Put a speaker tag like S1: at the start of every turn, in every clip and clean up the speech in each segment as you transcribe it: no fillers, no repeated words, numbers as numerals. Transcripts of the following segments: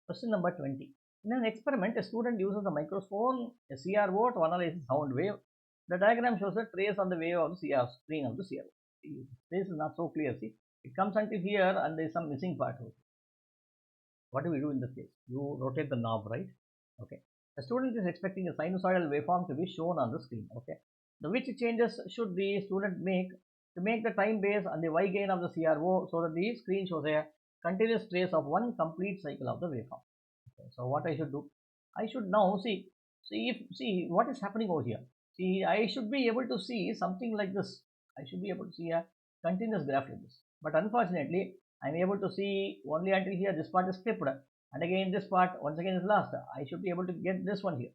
S1: Question number 20. In an experiment, a student uses a microphone, a CRO to analyze a sound wave. The diagram shows a trace on the wave of the CR screen of the CRO. This is not so clear. See, it comes until here and there is some missing part. What do we do in this case? You rotate the knob, right? Okay. The student is expecting a sinusoidal waveform to be shown on the screen. Okay. The which changes should the student make to make the time base and the Y gain of the CRO so that the screen shows a continuous trace of one complete cycle of the waveform. Okay. So what I should do? I should now see what is happening over here. See, I should be able to see something like this. I should be able to see a continuous graph like this. But unfortunately, I'm able to see only until here. This part is clipped, and again this part once again is lost. I should be able to get this one here,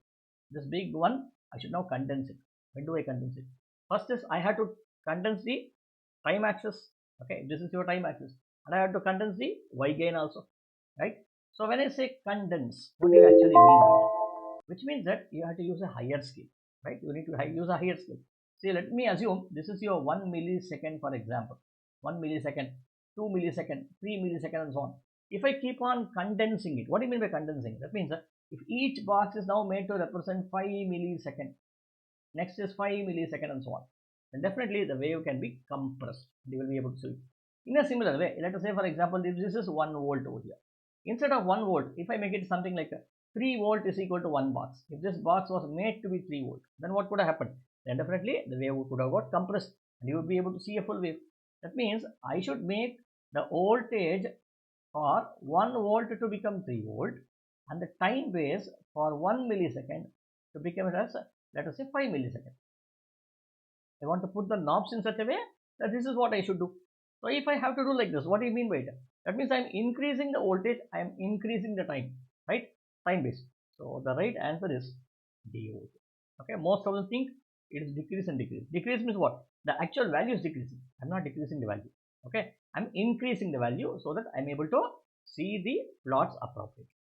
S1: this big one. I should now condense it. When do I condense it? First is I have to condense the time axis. Okay, this is your time axis, and I have to condense the Y gain also, right? So when I say condense, what do you actually mean by that? Which means that you have to use a higher scale, right? You need to use a higher scale. See, let me assume this is your 1 millisecond, for example. 1 millisecond, 2 millisecond, 3 millisecond, and so on. If I keep on condensing it, what do you mean by condensing? That means that if each box is now made to represent 5 millisecond, next is 5 millisecond, and so on, then definitely the wave can be compressed. You will be able to see it. In a similar way, let us say, for example, if this is 1 volt over here. Instead of 1 volt, if I make it something like 3 volt is equal to 1 box. If this box was made to be 3 volt, then what could have happened? Then definitely the wave could have got compressed and you would be able to see a full wave. That means I should make the voltage for 1 volt to become 3 volt and the time base for 1 millisecond to become as, let us say, 5 millisecond. I want to put the knobs in such a way that this is what I should do. So if I have to do like this, what do you mean by it? That means I am increasing the voltage, I am increasing the time, right? Time base. So the right answer is D. Okay, most of them think it is decrease and decrease. Decrease means what? The actual value is decreasing. I'm not decreasing the value. Okay, I'm increasing the value so that I'm able to see the plots appropriately.